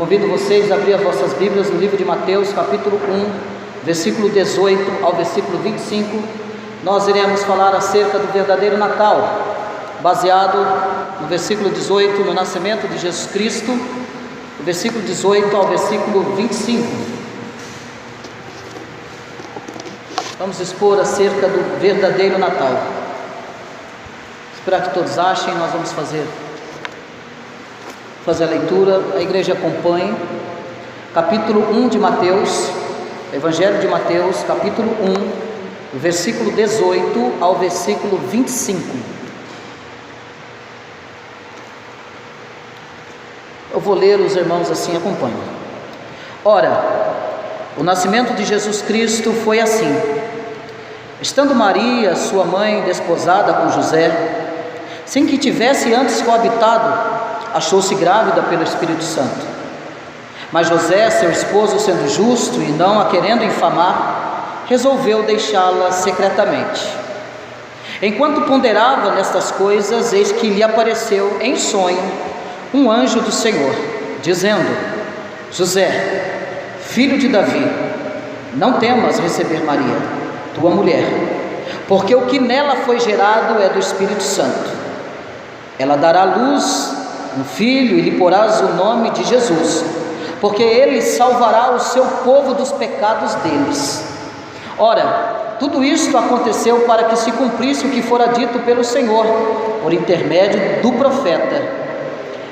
Convido vocês a abrir as vossas Bíblias no livro de Mateus, capítulo 1, versículo 18 ao versículo 25. Nós iremos falar acerca do verdadeiro Natal, baseado no versículo 18, no nascimento de Jesus Cristo, do versículo 18 ao versículo 25. Vamos expor acerca do verdadeiro Natal. Esperar que todos achem, nós vamos fazer a leitura, a igreja acompanhe. Capítulo 1 de Mateus, Evangelho de Mateus, capítulo 1, versículo 18 ao versículo 25. Eu vou ler, os irmãos assim acompanham. Ora, o nascimento de Jesus Cristo foi assim: estando Maria, sua mãe, desposada com José, sem que tivesse antes coabitado, achou-se grávida pelo Espírito Santo. Mas José, seu esposo, sendo justo e não a querendo infamar, resolveu deixá-la secretamente. Enquanto ponderava nestas coisas, eis que lhe apareceu em sonho um anjo do Senhor, dizendo: José, filho de Davi, não temas receber Maria, tua mulher, porque o que nela foi gerado é do Espírito Santo. Ela dará luz um filho e lhe porás o nome de Jesus, porque ele salvará o seu povo dos pecados deles. Ora, tudo isto aconteceu para que se cumprisse o que fora dito pelo Senhor, por intermédio do profeta: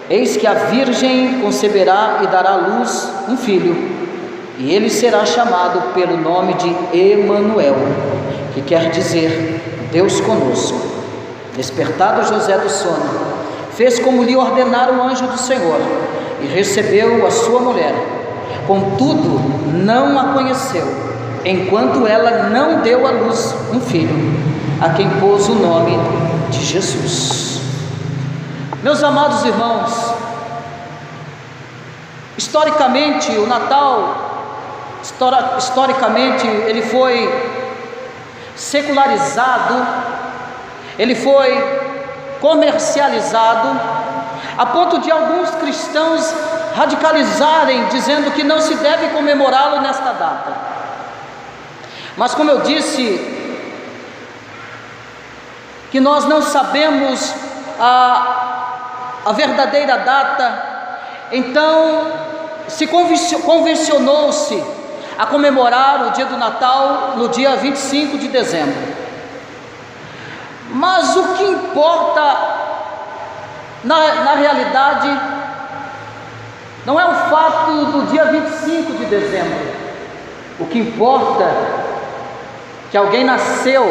eis que a virgem conceberá e dará à luz um filho, e ele será chamado pelo nome de Emanuel, que quer dizer Deus conosco. Despertado José do sono, fez como lhe ordenara o anjo do Senhor, e recebeu a sua mulher. Contudo, não a conheceu, enquanto ela não deu à luz um filho, a quem pôs o nome de Jesus. Meus amados irmãos, historicamente o Natal, ele foi secularizado, ele foi comercializado, a ponto de alguns cristãos radicalizarem, dizendo que não se deve comemorá-lo nesta data. Mas como eu disse, que nós não sabemos a verdadeira data, então se convencionou-se a comemorar o dia do Natal no dia 25 de dezembro. Mas o que importa na realidade não é o fato do dia 25 de dezembro. O que importa é que alguém nasceu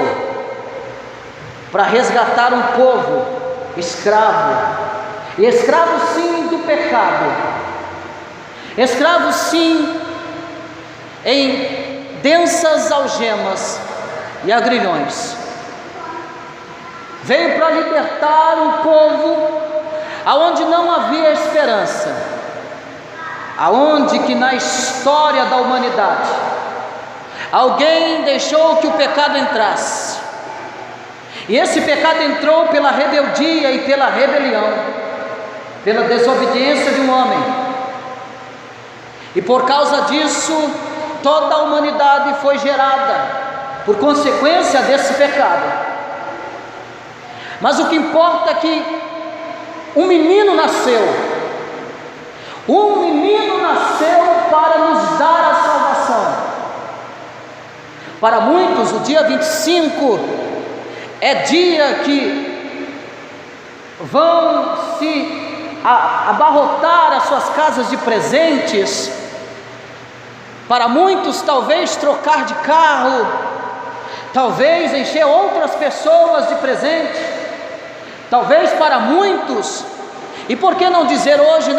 para resgatar um povo escravo, e escravo sim do pecado, escravo sim em densas algemas e agrilhões. Veio para libertar um povo aonde não havia esperança, aonde que na história da humanidade alguém deixou que o pecado entrasse, e esse pecado entrou pela rebeldia e pela rebelião, pela desobediência de um homem, e por causa disso toda a humanidade foi gerada por consequência desse pecado. Mas o que importa é que um menino nasceu para nos dar a salvação. Para muitos o dia 25 é dia que vão se abarrotar as suas casas de presentes. Para muitos talvez trocar de carro, talvez encher outras pessoas de presente. Talvez para muitos, e por que não dizer hoje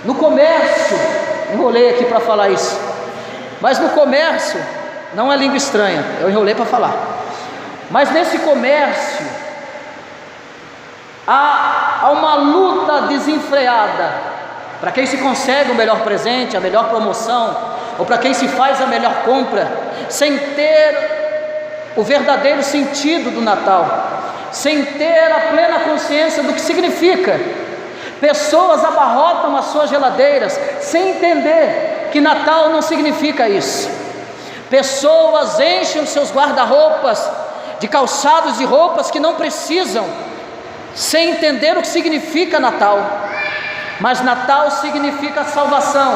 no comércio, enrolei aqui para falar isso, mas no comércio, não é língua estranha, eu enrolei para falar, mas nesse comércio, há uma luta desenfreada, para quem se consegue o melhor presente, a melhor promoção, ou para quem se faz a melhor compra, sem ter o verdadeiro sentido do Natal, sem ter a plena consciência do que significa Pessoas abarrotam as suas geladeiras sem entender que Natal não significa isso. Pessoas enchem os seus guarda-roupas de calçados e roupas que não precisam, sem entender o que significa Natal. Mas Natal significa salvação.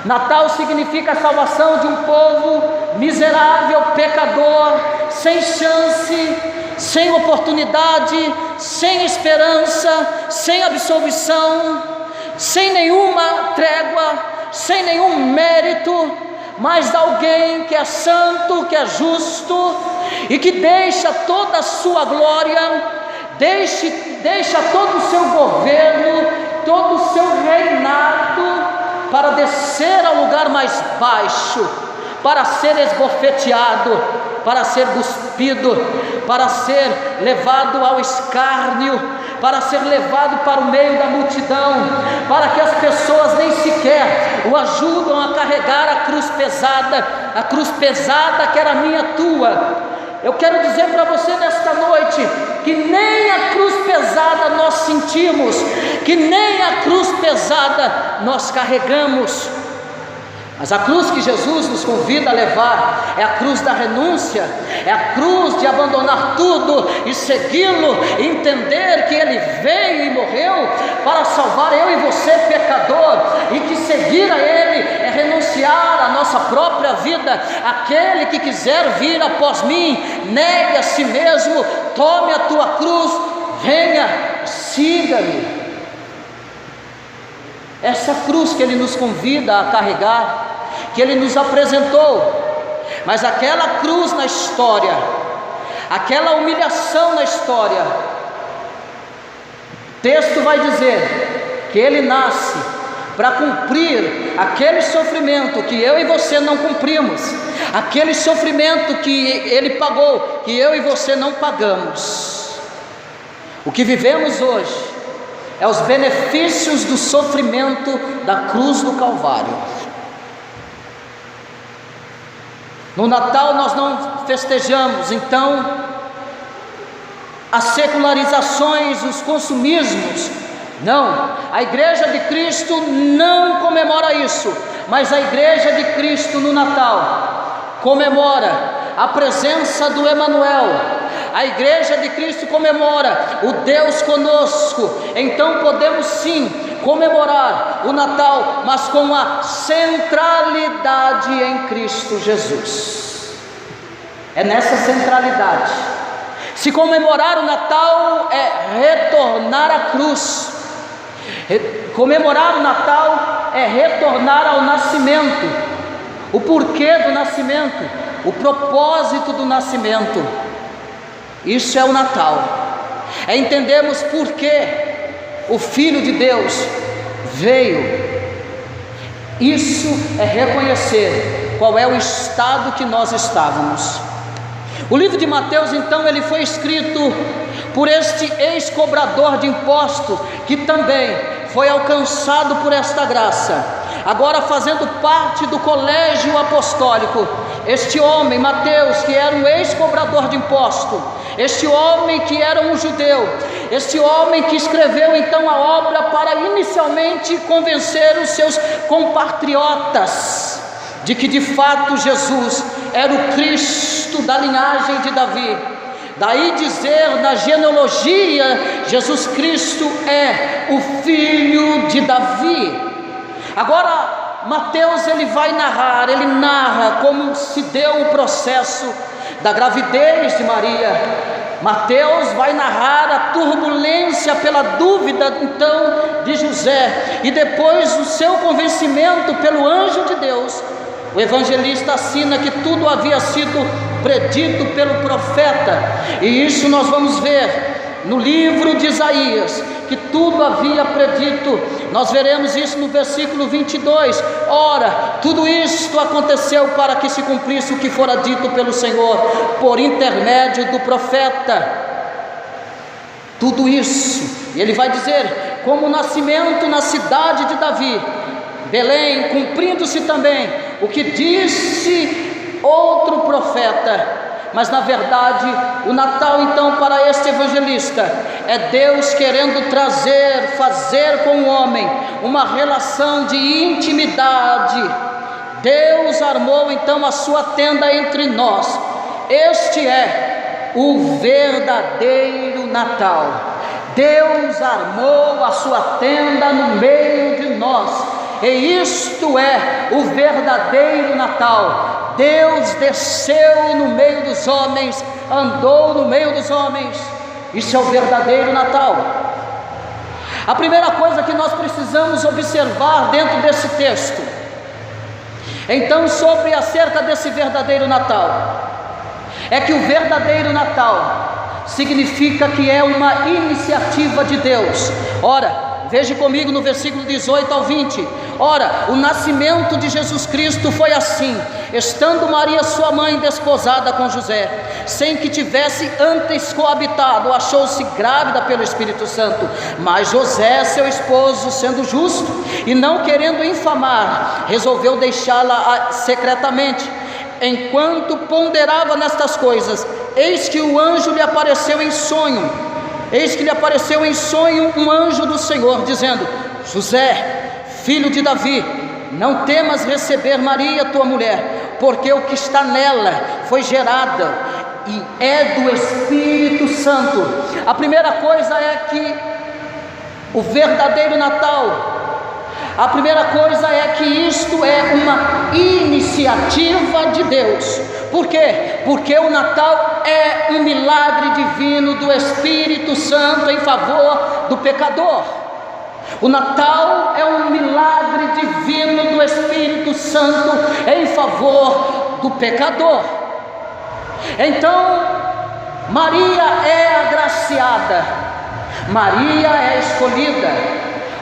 Natal significa a salvação de um povo miserável, pecador, sem chance, sem oportunidade, sem esperança, sem absolvição, sem nenhuma trégua, sem nenhum mérito, mas alguém que é santo, que é justo e que deixa toda a sua glória, deixa todo o seu governo, todo o seu reinado, para descer ao lugar mais baixo, para ser esbofeteado, para ser cuspido, para ser levado ao escárnio, para ser levado para o meio da multidão, para que as pessoas nem sequer o ajudam a carregar a cruz pesada que era minha, tua. Eu quero dizer para você nesta noite, que nem a cruz pesada nós sentimos, que nem a cruz pesada nós carregamos, mas a cruz que Jesus nos convida a levar é a cruz da renúncia, é a cruz de abandonar tudo e segui-lo, e entender que Ele veio e morreu para salvar eu e você, pecador, e que seguir a Ele é renunciar à nossa própria vida. Aquele que quiser vir após mim, negue a si mesmo, tome a tua cruz, venha, siga-me. Essa cruz que Ele nos convida a carregar, que Ele nos apresentou, mas aquela cruz na história, aquela humilhação na história, o texto vai dizer que Ele nasce para cumprir aquele sofrimento que eu e você não cumprimos, aquele sofrimento que Ele pagou, que eu e você não pagamos. O que vivemos hoje é os benefícios do sofrimento da cruz do Calvário. No Natal nós não festejamos, então, as secularizações, os consumismos. Não, a Igreja de Cristo não comemora isso, mas a Igreja de Cristo no Natal comemora a presença do Emanuel. A Igreja de Cristo comemora o Deus conosco. Então podemos sim comemorar o Natal, mas com a centralidade em Cristo Jesus. É nessa centralidade. Se comemorar o Natal é retornar à cruz. Comemorar o Natal é retornar ao nascimento. O porquê do nascimento, o propósito do nascimento. Isso é o Natal. É entendermos por que o Filho de Deus veio. Isso é reconhecer qual é o estado que nós estávamos. O livro de Mateus, então, ele foi escrito por este ex-cobrador de impostos, que também foi alcançado por esta graça, agora fazendo parte do colégio apostólico. Este homem, Mateus, que era um ex-cobrador de impostos, este homem que era um judeu, este homem que escreveu então a obra para inicialmente convencer os seus compatriotas de que de fato Jesus era o Cristo da linhagem de Davi. Daí dizer na genealogia, Jesus Cristo é o filho de Davi. Agora Mateus ele narra como se deu o processo da gravidez de Maria. Mateus vai narrar a turbulência pela dúvida então de José, e depois o seu convencimento pelo anjo de Deus. O evangelista assina que tudo havia sido predito pelo profeta, e isso nós vamos ver no livro de Isaías, que tudo havia predito. Nós veremos isso no versículo 22. Ora, tudo isto aconteceu para que se cumprisse o que fora dito pelo Senhor por intermédio do profeta. Tudo isso, e ele vai dizer, como o nascimento na cidade de Davi, Belém, cumprindo-se também o que disse outro profeta, Mas na verdade, o Natal então para este evangelista é Deus querendo fazer com o homem uma relação de intimidade. Deus armou então a sua tenda entre nós. Este é o verdadeiro Natal. Deus armou a sua tenda no meio de nós, e isto é o verdadeiro Natal. Deus desceu no meio dos homens, andou no meio dos homens. Isso é o verdadeiro Natal. A primeira coisa que nós precisamos observar dentro desse texto, então, sobre acerca desse verdadeiro Natal, é que o verdadeiro Natal significa que é uma iniciativa de Deus. Ora, veja comigo no versículo 18 ao 20. Ora, o nascimento de Jesus Cristo foi assim: estando Maria sua mãe desposada com José, sem que tivesse antes coabitado, achou-se grávida pelo Espírito Santo. Mas José, seu esposo, sendo justo e não querendo infamar, resolveu deixá-la secretamente. Enquanto ponderava nestas coisas, eis que o anjo lhe apareceu em sonho. Eis que lhe apareceu em sonho um anjo do Senhor, dizendo: José, filho de Davi, não temas receber Maria tua mulher, porque o que está nela foi gerada e é do Espírito Santo. A primeira coisa é que o verdadeiro Natal, a primeira coisa é que isto é uma iniciativa de Deus. Por quê? Porque o Natal é um milagre divino do Espírito Santo em favor do pecador. O Natal é um milagre divino do Espírito Santo em favor do pecador. Então, Maria é agraciada, Maria é escolhida,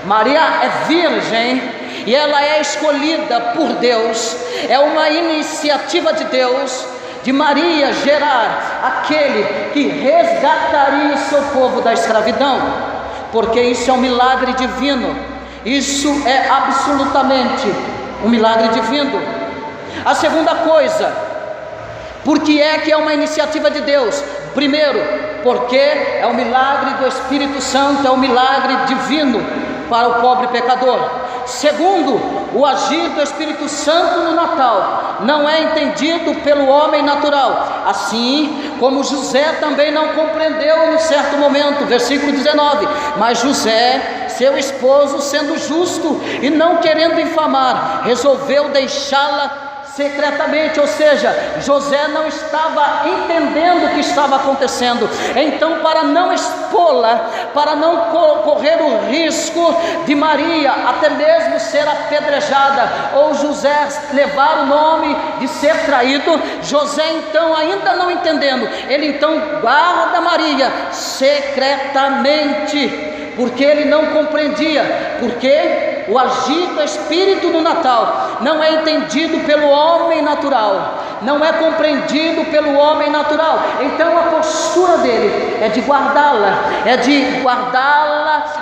Maria é virgem e ela é escolhida por Deus. É uma iniciativa de Deus, de Maria gerar aquele que resgataria o seu povo da escravidão, porque isso é um milagre divino. Isso é absolutamente um milagre divino. A segunda coisa, por que é que é uma iniciativa de Deus? Primeiro, porque é um milagre do Espírito Santo, é um milagre divino para o pobre pecador. Segundo, o agir do Espírito Santo no Natal não é entendido pelo homem natural, assim como José também não compreendeu em certo momento. Versículo 19: mas José, seu esposo, sendo justo e não querendo infamar, resolveu deixá-la secretamente. Ou seja, José não estava entendendo o que estava acontecendo. Então, para não expô-la, para não correr o risco de Maria até mesmo ser apedrejada, ou José levar o nome de ser traído, José então, ainda não entendendo, ele então guarda Maria secretamente, porque ele não compreendia, porque o agir do Espírito no Natal não é entendido pelo homem natural, não é compreendido pelo homem natural. Então a postura dele é de guardá-la,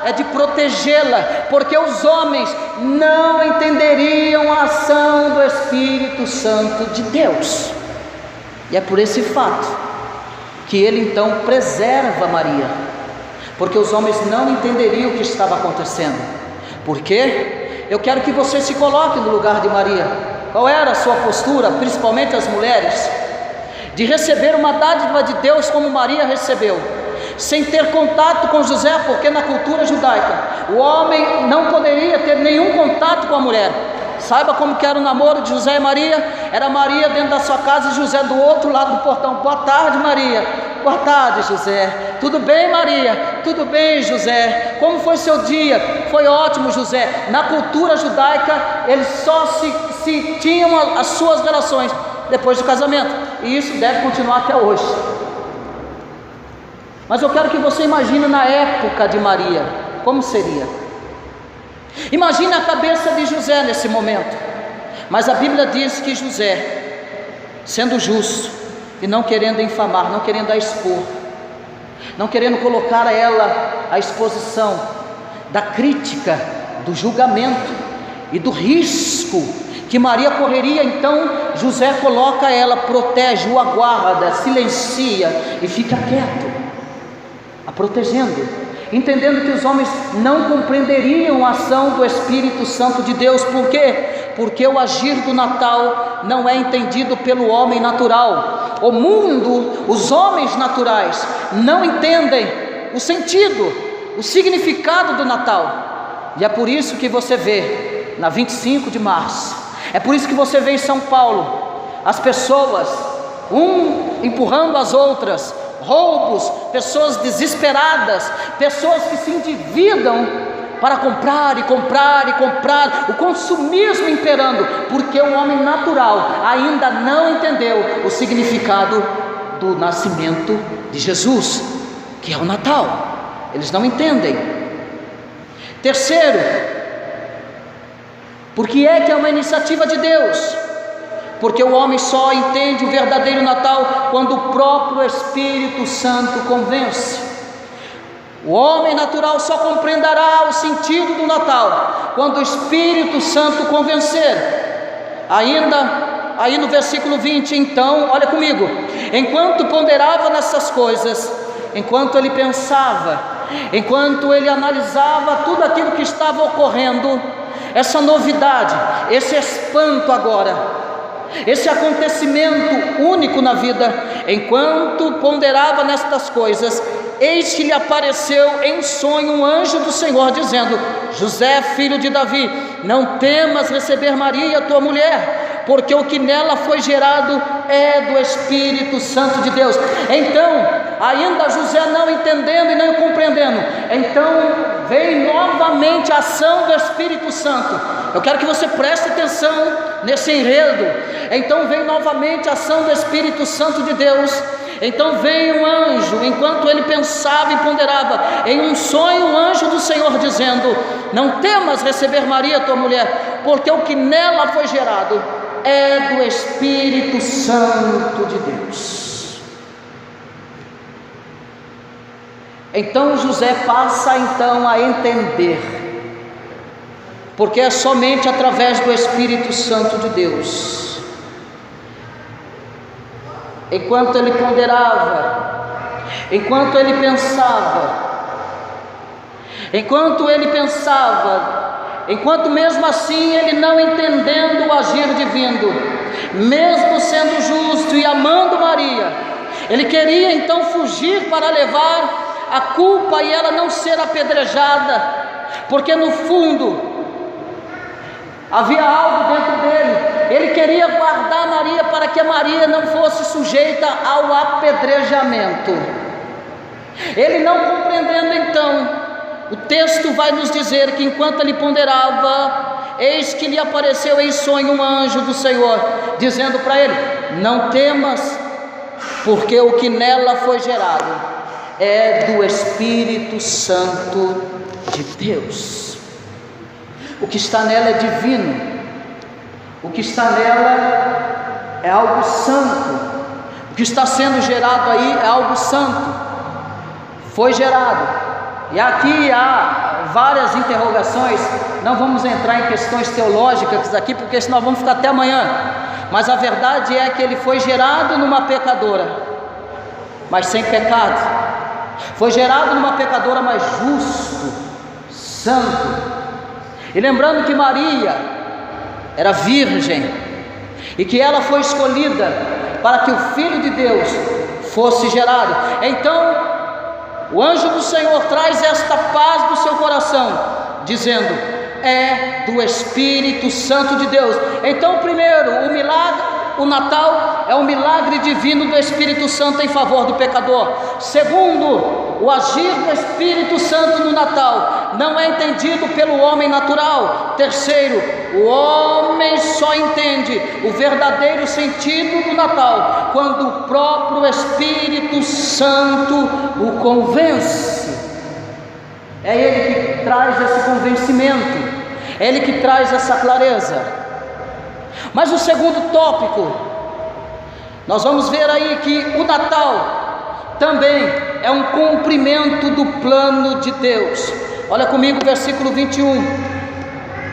é de protegê-la, porque os homens não entenderiam a ação do Espírito Santo de Deus. E é por esse fato que ele então preserva Maria, porque os homens não entenderiam o que estava acontecendo. Por quê? Eu quero que você se coloque no lugar de Maria. Qual era a sua postura, principalmente as mulheres, de receber uma dádiva de Deus como Maria recebeu, sem ter contato com José, porque na cultura judaica o homem não poderia ter nenhum contato com a mulher. Saiba como que era o namoro de José e Maria. Era Maria dentro da sua casa e José do outro lado do portão. Boa tarde, Maria. Boa tarde, José. Tudo bem, Maria? Tudo bem, José. Como foi seu dia? Foi ótimo, José. Na cultura judaica, eles só se tinham as suas relações depois do casamento, e isso deve continuar até hoje. Mas eu quero que você imagine na época de Maria, como seria. Imagine a cabeça de José nesse momento. Mas a Bíblia diz que José, sendo justo e não querendo infamar, não querendo a expor, não querendo colocar a ela à exposição da crítica, do julgamento e do risco que Maria correria então José coloca ela, protege, o aguarda, silencia e fica quieto, a protegendo, entendendo que os homens não compreenderiam a ação do Espírito Santo de Deus. Por quê? Porque o agir do Natal não é entendido pelo homem natural. O mundo, os homens naturais, não entendem o sentido, o significado do Natal. E é por isso que você vê, na 25 de março, é por isso que você vê em São Paulo, as pessoas, empurrando as outras, roubos, pessoas desesperadas, pessoas que se endividam para comprar e comprar e comprar, o consumismo imperando, porque o homem natural ainda não entendeu o significado do nascimento de Jesus, que é o Natal. Eles não entendem. Terceiro, porque é que é uma iniciativa de Deus? Porque o homem só entende o verdadeiro Natal quando o próprio Espírito Santo convence. O homem natural só compreenderá o sentido do Natal quando o Espírito Santo convencer. Ainda aí no versículo 20, então, olha comigo: enquanto ponderava nessas coisas, enquanto ele pensava, enquanto ele analisava tudo aquilo que estava ocorrendo, essa novidade, esse espanto agora, esse acontecimento único na vida, enquanto ponderava nestas coisas, eis que lhe apareceu em sonho um anjo do Senhor, dizendo: José, filho de Davi, não temas receber Maria, tua mulher, porque o que nela foi gerado é do Espírito Santo de Deus. Então, ainda José não entendendo e não compreendendo, então vem novamente a ação do Espírito Santo. Eu quero que você preste atenção nesse enredo. Então vem novamente a ação do Espírito Santo de Deus. Então vem um anjo, enquanto ele pensava e ponderava, em um sonho, um anjo do Senhor dizendo: não temas receber Maria, tua mulher, porque o que nela foi gerado é do Espírito Santo de Deus. Então José passa então a entender, porque é somente através do Espírito Santo de Deus. Enquanto ele ponderava, enquanto ele pensava, enquanto mesmo assim ele não entendendo o agir divino, mesmo sendo justo e amando Maria, ele queria então fugir para levar a culpa e ela não ser apedrejada, porque no fundo havia algo dentro dele. Ele queria guardar Maria para que a Maria não fosse sujeita ao apedrejamento. Ele não compreendendo então, o texto vai nos dizer que enquanto ele ponderava, eis que lhe apareceu em sonho um anjo do Senhor, dizendo para ele: não temas, porque o que nela foi gerado é do Espírito Santo de Deus. O que está nela é divino, o que está nela é algo santo, o que está sendo gerado aí é algo santo, foi gerado. E aqui há várias interrogações, não vamos entrar em questões teológicas aqui, porque senão vamos ficar até amanhã, mas a verdade é que ele foi gerado numa pecadora, mas sem pecado, foi gerado numa pecadora, mas justo, santo. E lembrando que Maria era virgem, e que ela foi escolhida para que o Filho de Deus fosse gerado. Então o anjo do Senhor traz esta paz do seu coração, dizendo: é do Espírito Santo de Deus. Então, primeiro, o milagre, o Natal é um milagre divino do Espírito Santo em favor do pecador. Segundo, o agir do Espírito Santo no Natal não é entendido pelo homem natural. Terceiro, o homem só entende o verdadeiro sentido do Natal quando o próprio Espírito Santo o convence. É ele que traz esse convencimento, é ele que traz essa clareza. Mas o segundo tópico, nós vamos ver aí que o Natal também é um cumprimento do plano de Deus. Olha comigo o versículo 21.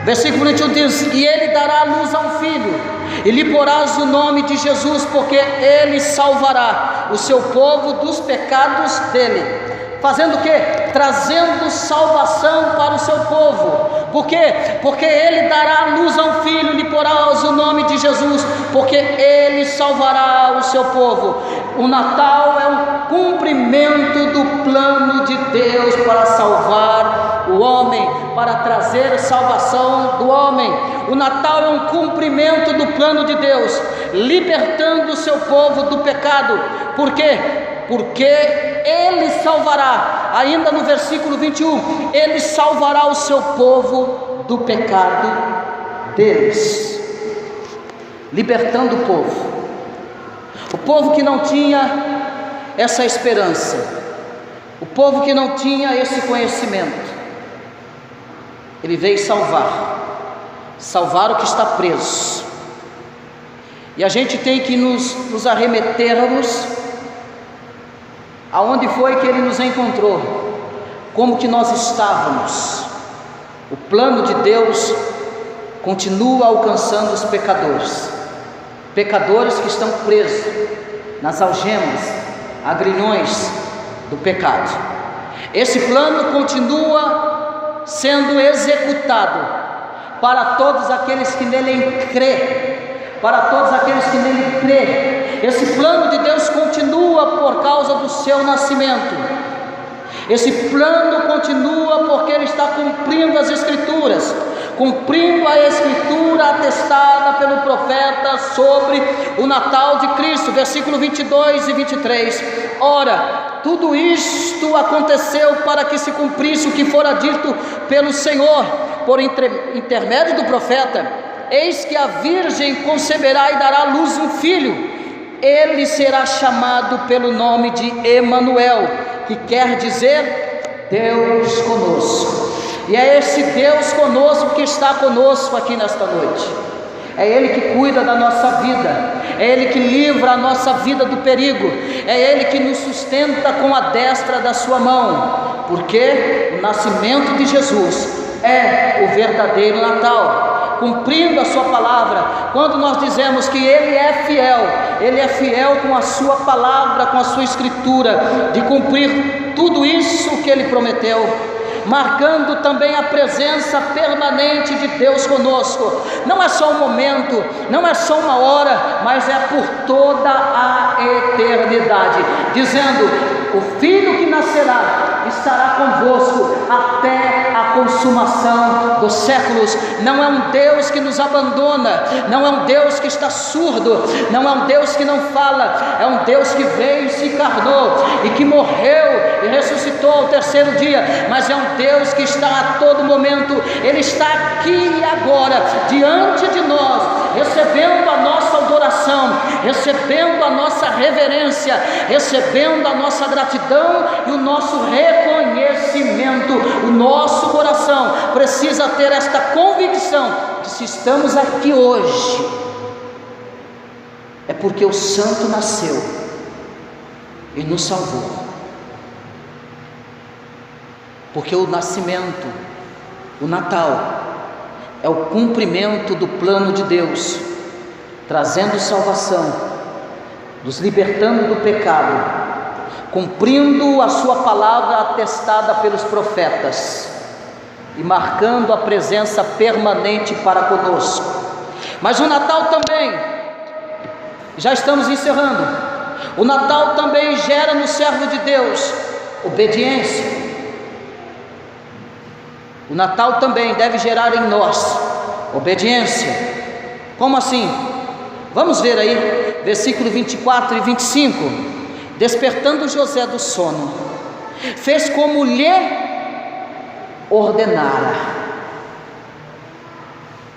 Versículo 21 diz: e ele dará à luz a um filho, e lhe porás o nome de Jesus, porque ele salvará o seu povo dos pecados dele. Fazendo o que? Trazendo salvação para o seu povo. Por quê? Porque ele dará à luz a um filho, lhe porás o nome de Jesus, porque ele salvará o seu povo. O Natal é um cumprimento do plano de Deus para salvar o homem, para trazer salvação do homem. O Natal é um cumprimento do plano de Deus, libertando o seu povo do pecado. Por quê? Porque ele salvará, ainda no versículo 21, ele salvará o seu povo do pecado deles, libertando o povo que não tinha essa esperança, o povo que não tinha esse conhecimento. Ele veio salvar o que está preso. E a gente tem que nos arremetermos aonde foi que ele nos encontrou, como que nós estávamos. O plano de Deus continua alcançando os pecadores que estão presos nas algemas, agrilhões do pecado. Esse plano continua sendo executado para todos aqueles que nele crê, para todos aqueles que nele crê. Esse plano de Deus continua por causa do seu nascimento. Esse plano continua porque ele está cumprindo as Escrituras, cumprindo a Escritura atestada pelo profeta sobre o Natal de Cristo, versículo 22 e 23. Ora, tudo isto aconteceu para que se cumprisse o que fora dito pelo Senhor, por intermédio do profeta: eis que a virgem conceberá e dará à luz um filho, ele será chamado pelo nome de Emanuel, que quer dizer Deus conosco. E é esse Deus conosco que está conosco aqui nesta noite. É Ele que cuida da nossa vida, é Ele que livra a nossa vida do perigo, é Ele que nos sustenta com a destra da sua mão, porque o nascimento de Jesus é o verdadeiro Natal, cumprindo a sua palavra. Quando nós dizemos que Ele é fiel com a sua palavra, com a sua Escritura, de cumprir tudo isso que Ele prometeu, marcando também a presença permanente de Deus conosco. Não é só um momento, não é só uma hora, mas é por toda a eternidade, dizendo: o filho que nascerá estará convosco até a consumação dos séculos. Não é um Deus que nos abandona, não é um Deus que está surdo, não é um Deus que não fala, é um Deus que veio e se encarnou, e que morreu e ressuscitou ao terceiro dia, mas é um Deus que está a todo momento. Ele está aqui e agora, diante de nós, recebendo a nossa adoração, recebendo a nossa reverência, recebendo a nossa gratidão e o nosso reconhecimento. O nosso coração precisa ter esta convicção que se estamos aqui hoje, é porque o Santo nasceu e nos salvou. Porque o nascimento, o Natal, é o cumprimento do plano de Deus, trazendo salvação, nos libertando do pecado, cumprindo a sua palavra atestada pelos profetas e marcando a presença permanente para conosco. Mas o Natal também, já estamos encerrando, o Natal também gera no servo de Deus obediência. O Natal também deve gerar em nós obediência. Como assim? Vamos ver aí, versículo 24 e 25. Despertando José do sono, fez como lhe ordenara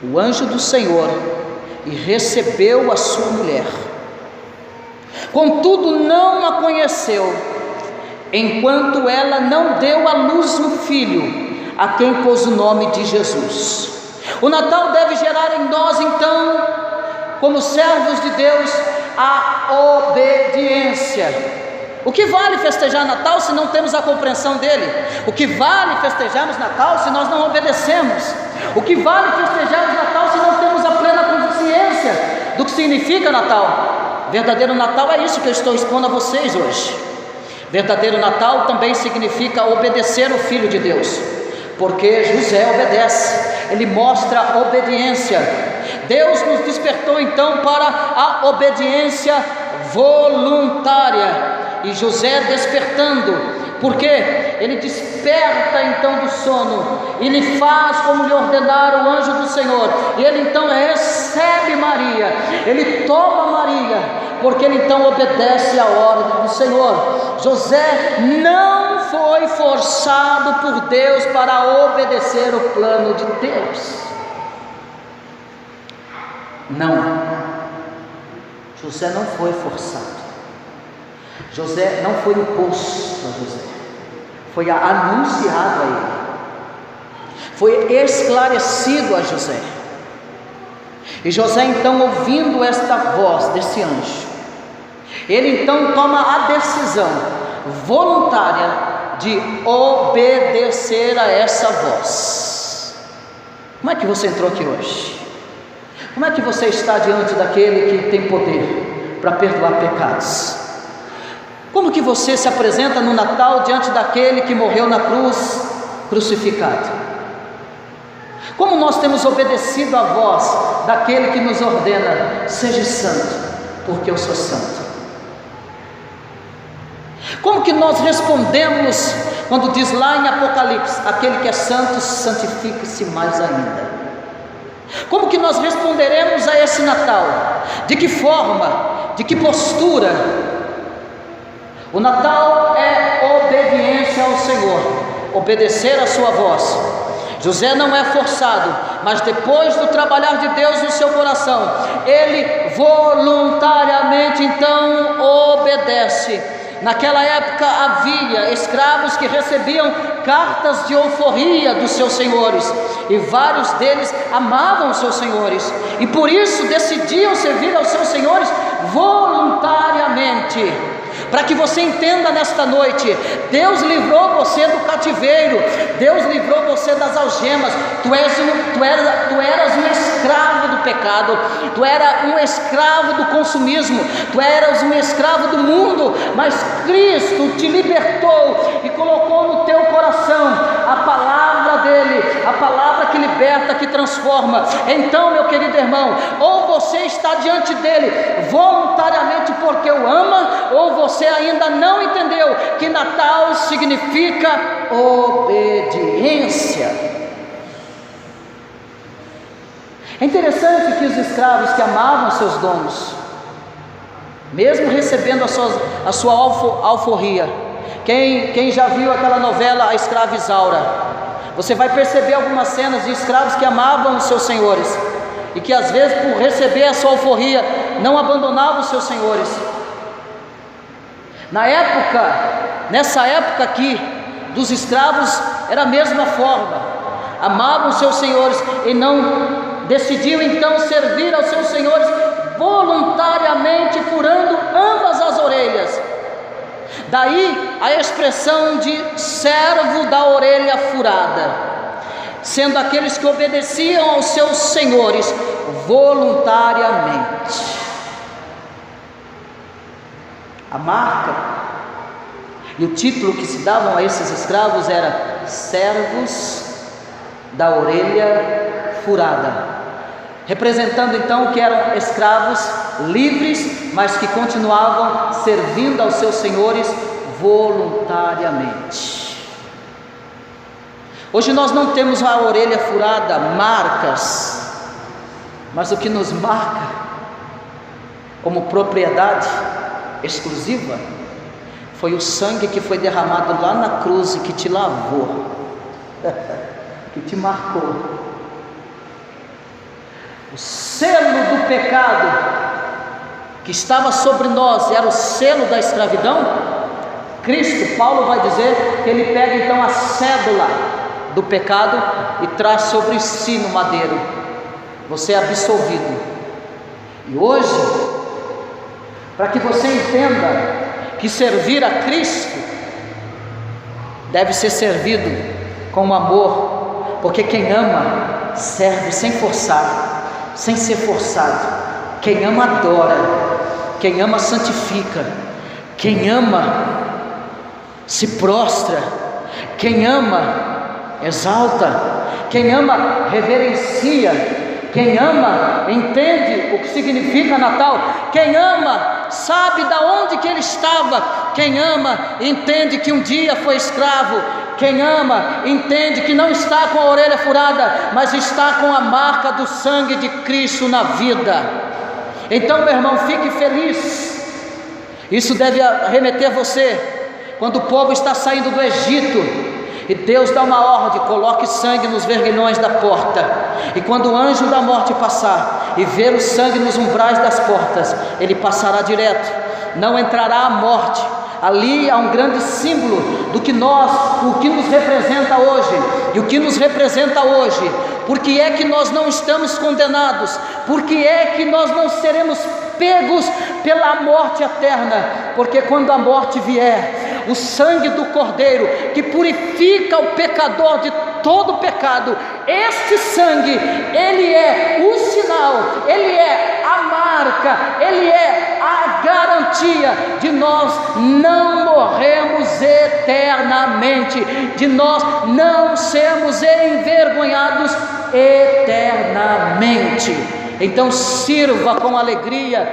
o anjo do Senhor, e recebeu a sua mulher. Contudo não a conheceu, enquanto ela não deu à luz um filho, a quem pôs o nome de Jesus. O Natal deve gerar em nós, então, como servos de Deus, a obediência. O que vale festejar Natal se não temos a compreensão dele? O que vale festejarmos Natal se nós não obedecemos? O que vale festejar o Natal se não temos a plena consciência do que significa Natal? Verdadeiro Natal é isso que eu estou expondo a vocês hoje. Verdadeiro Natal também significa obedecer o Filho de Deus, porque José obedece, ele mostra obediência. Deus nos despertou então para a obediência voluntária, e José despertando, porque ele desperta então do sono, ele faz como lhe ordenara o anjo do Senhor, e ele então recebe Maria, ele toma Maria, porque ele então obedece à ordem do Senhor. José não foi forçado por Deus para obedecer o plano de Deus. Não, José não foi forçado. José não foi imposto a José, foi anunciado a ele, foi esclarecido a José. E José então, ouvindo esta voz desse anjo, ele então toma a decisão voluntária de obedecer a essa voz. Como é que você entrou aqui hoje? Como é que você está diante daquele que tem poder para perdoar pecados? Como que você se apresenta no Natal diante daquele que morreu na cruz, crucificado? Como nós temos obedecido à voz daquele que nos ordena: seja santo, porque eu sou santo? Como que nós respondemos quando diz lá em Apocalipse: aquele que é santo, santifique-se mais ainda? Como que nós responderemos a esse Natal? De que forma? De que postura? O Natal é obediência ao Senhor, obedecer a sua voz. José não é forçado, mas depois do trabalhar de Deus no seu coração, ele voluntariamente então obedece. Naquela época havia escravos que recebiam cartas de alforria dos seus senhores, e vários deles amavam os seus senhores, e por isso decidiam servir aos seus senhores voluntariamente. Para que você entenda nesta noite, Deus livrou você do cativeiro, Deus livrou você das algemas. Tu eras um escravo do pecado, tu eras um escravo do consumismo, tu eras um escravo do mundo, mas Cristo te libertou e colocou no teu coração a palavra dele, a palavra que liberta, que transforma. Então, meu querido irmão, ou você está diante dele voluntariamente porque o ama, ou você ainda não entendeu que Natal significa obediência. É interessante que os escravos que amavam seus donos, mesmo recebendo a sua alforria, quem já viu aquela novela A Escrava Isaura, você vai perceber algumas cenas de escravos que amavam os seus senhores, e que às vezes por receber a sua alforria, não abandonavam os seus senhores. Nessa época aqui, dos escravos, era a mesma forma, amavam seus senhores e não decidiam então servir aos seus senhores voluntariamente, furando ambas as orelhas. Daí a expressão de servo da orelha furada, sendo aqueles que obedeciam aos seus senhores voluntariamente. A marca e o título que se davam a esses escravos era servos da orelha furada, representando então que eram escravos livres, mas que continuavam servindo aos seus senhores voluntariamente. Hoje nós não temos a orelha furada, marcas, mas o que nos marca como propriedade exclusiva foi o sangue que foi derramado lá na cruz e que te lavou, que te marcou. O selo do pecado que estava sobre nós era o selo da escravidão. Cristo, Paulo vai dizer que ele pega então a cédula do pecado e traz sobre si no madeiro. Você é absolvido. E hoje, para que você entenda que servir a Cristo deve ser servido com amor, porque quem ama serve sem forçar, sem ser forçado. Quem ama adora, quem ama santifica, quem ama se prostra, quem ama exalta, quem ama reverencia, quem ama entende o que significa Natal, quem ama sabe da onde que ele estava, quem ama entende que um dia foi escravo, quem ama entende que não está com a orelha furada, mas está com a marca do sangue de Cristo na vida. Então, meu irmão, fique feliz. Isso deve remeter a você quando o povo está saindo do Egito e Deus dá uma ordem: coloque sangue nos vergalhões da porta, e quando o anjo da morte passar e ver o sangue nos umbrais das portas, ele passará direto, não entrará a morte. Ali há um grande símbolo do que o que nos representa hoje. E o que nos representa hoje, porque é que nós não estamos condenados, porque é que nós não seremos pegos pela morte eterna, porque quando a morte vier, o sangue do Cordeiro, que purifica o pecador de todo pecado, este sangue, ele é o sinal, ele é a marca, ele é a garantia de nós não morrermos eternamente, de nós não sermos envergonhados eternamente. Então sirva com alegria,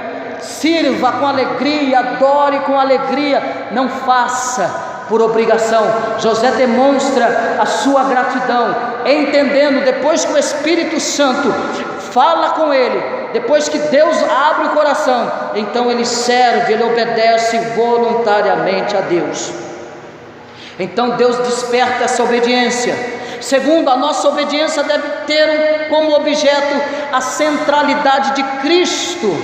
adore com alegria, não faça por obrigação. José demonstra a sua gratidão, entendendo, depois que o Espírito Santo fala com ele, depois que Deus abre o coração, então ele serve, ele obedece voluntariamente a Deus. Então Deus desperta essa obediência. Segundo, a nossa obediência deve ter como objeto a centralidade de Cristo.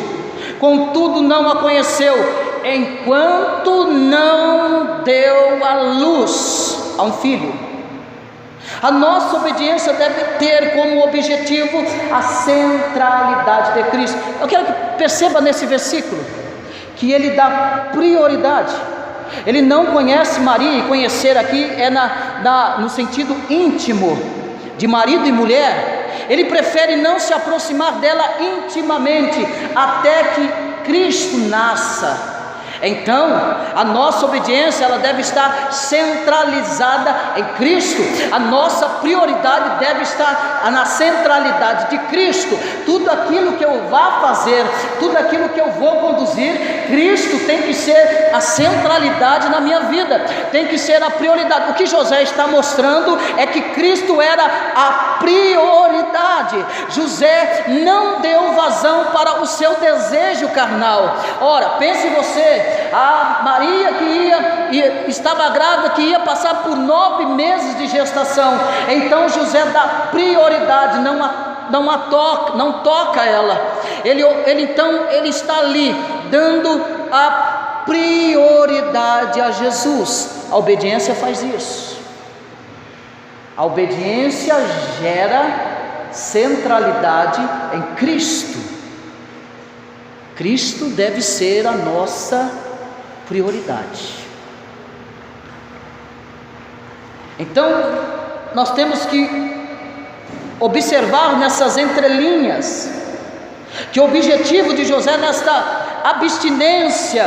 Contudo não a conheceu, enquanto não deu a luz a um filho. A nossa obediência deve ter como objetivo a centralidade de Cristo. Eu quero que perceba nesse versículo que ele dá prioridade. Ele não conhece Maria, e conhecer aqui é no sentido íntimo, de marido e mulher. Ele prefere não se aproximar dela intimamente, até que Cristo nasça. Então, a nossa obediência, ela deve estar centralizada em Cristo. A nossa prioridade deve estar na centralidade de Cristo. Tudo aquilo que eu vá fazer, tudo aquilo que eu vou conduzir, Cristo tem que ser a centralidade na minha vida, tem que ser a prioridade. O que José está mostrando é que Cristo era a prioridade. José não deu vazão para o seu desejo carnal. Ora, pense você, a Maria que estava grávida, que ia passar por 9 meses de gestação. Então José dá prioridade, não toca ela. Ele está ali dando a prioridade a Jesus. A obediência faz isso. A obediência gera centralidade em Cristo. Cristo deve ser a nossa prioridade. Então, nós temos que observar nessas entrelinhas que o objetivo de José nesta abstinência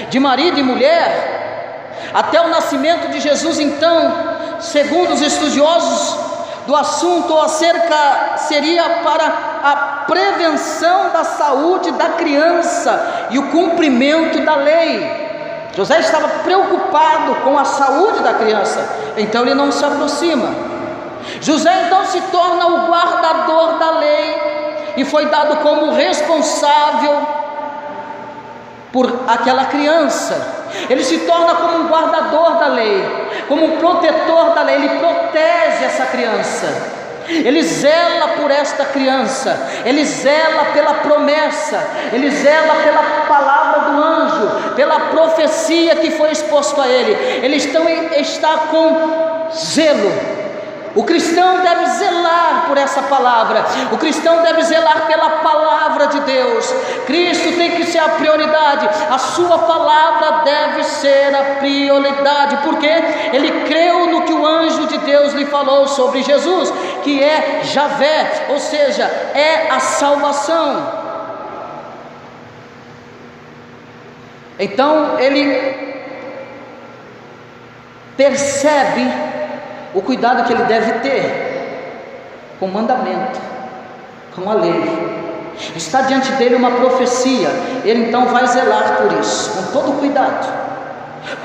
de marido e mulher até o nascimento de Jesus, então, segundo os estudiosos do assunto, seria para a prevenção da saúde da criança e o cumprimento da lei. José estava preocupado com a saúde da criança, então ele não se aproxima. José então se torna o guardador da lei e foi dado como responsável por aquela criança. Ele se torna como um guardador da lei, como um protetor da lei. Ele protege essa criança, ele zela por esta criança, ele zela pela promessa, ele zela pela palavra do anjo, pela profecia que foi exposto a ele. Ele está com zelo. O cristão deve zelar por essa palavra, o cristão deve zelar pela palavra de Deus. Cristo tem que ser a prioridade, a sua palavra deve ser a prioridade, porque ele creu no que o anjo de Deus lhe falou sobre Jesus. que é Javé, ou seja, é a salvação. Então ele percebe o cuidado que ele deve ter com o mandamento, com a lei. Está diante dele uma profecia, ele então vai zelar por isso, com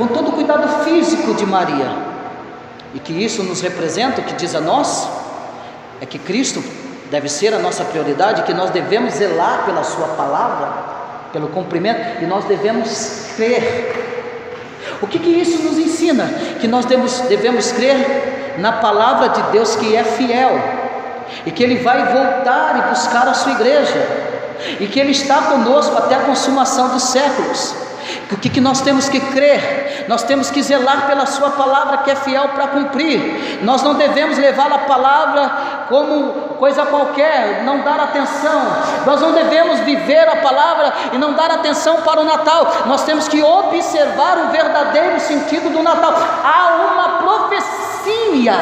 todo o cuidado físico de Maria. E que isso nos representa, o que diz a nós, é que Cristo deve ser a nossa prioridade, que nós devemos zelar pela sua palavra, pelo cumprimento, e nós devemos crer. O que isso nos ensina? Que nós devemos crer na palavra de Deus, que é fiel, e que Ele vai voltar e buscar a sua igreja, e que Ele está conosco até a consumação dos séculos. O que nós temos que crer? Nós temos que zelar pela sua palavra, que é fiel para cumprir. Nós não devemos levar a palavra como coisa qualquer, não dar atenção. Nós não devemos viver a palavra e não dar atenção para o Natal. Nós temos que observar o verdadeiro sentido do Natal. Há uma profecia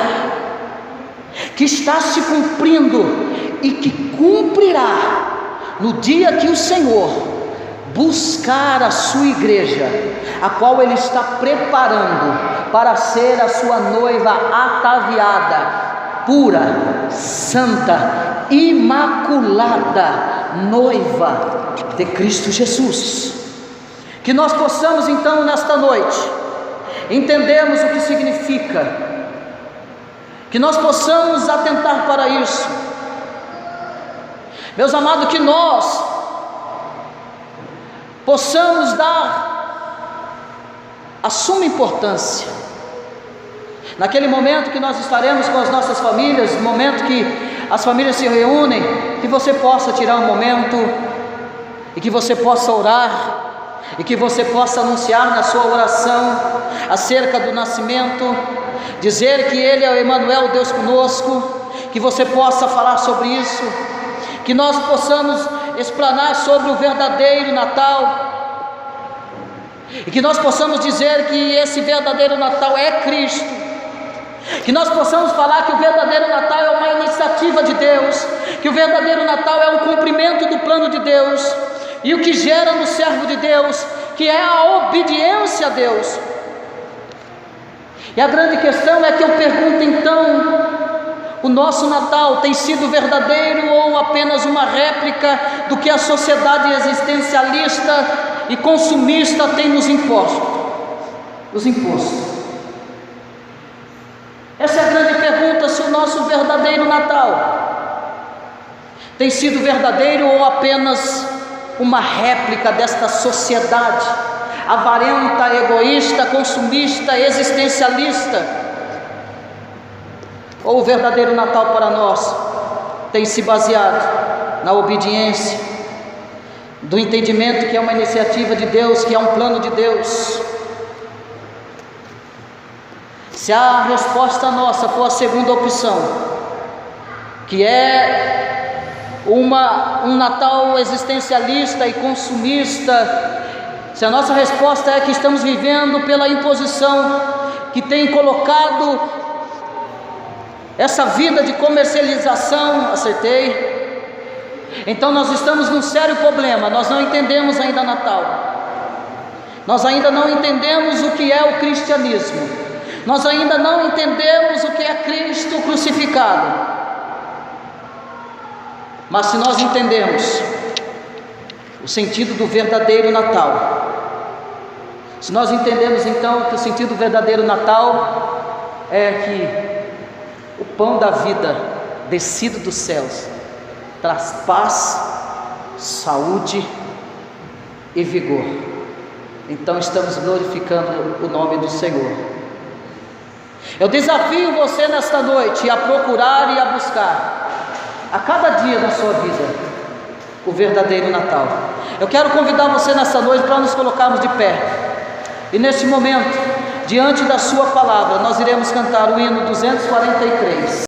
que está se cumprindo e que cumprirá no dia que o Senhor buscar a sua igreja, a qual Ele está preparando para ser a sua noiva ataviada, pura, santa, imaculada, noiva de Cristo Jesus. Que nós possamos então nesta noite entendermos o que significa, que nós possamos atentar para isso, meus amados, que nós possamos dar a suma importância naquele momento que nós estaremos com as nossas famílias, no momento que as famílias se reúnem, que você possa tirar um momento e que você possa orar, e que você possa anunciar na sua oração acerca do nascimento, dizer que Ele é o Emanuel, Deus conosco, que você possa falar sobre isso, que nós possamos explanar sobre o verdadeiro Natal, e que nós possamos dizer que esse verdadeiro Natal é Cristo, que nós possamos falar que o verdadeiro Natal é uma iniciativa de Deus, que o verdadeiro Natal é um cumprimento do plano de Deus, e o que gera no servo de Deus, que é a obediência a Deus. E a grande questão é que eu pergunto então, o nosso Natal tem sido verdadeiro ou apenas uma réplica do que a sociedade existencialista e consumista tem nos imposto? Essa é a grande pergunta, se o nosso verdadeiro Natal tem sido verdadeiro ou apenas uma réplica desta sociedade avarenta, egoísta, consumista, existencialista. Ou o verdadeiro Natal para nós tem se baseado na obediência, do entendimento que é uma iniciativa de Deus, que é um plano de Deus. Se a resposta nossa for a segunda opção, que é um Natal existencialista e consumista, se a nossa resposta é que estamos vivendo pela imposição que tem colocado essa vida de comercialização, então nós estamos num sério problema. Nós não entendemos ainda Natal, nós ainda não entendemos o que é o cristianismo, nós ainda não entendemos o que é Cristo crucificado. Mas se nós entendemos o sentido do verdadeiro Natal, se nós entendemos então que o sentido do verdadeiro Natal é que o pão da vida descido dos céus traz paz, saúde e vigor, então estamos glorificando o nome do Senhor. Eu desafio você nesta noite a procurar e a buscar a cada dia da sua vida o verdadeiro Natal. Eu quero convidar você nesta noite para nos colocarmos de pé, e neste momento, diante da sua palavra, nós iremos cantar o hino 243.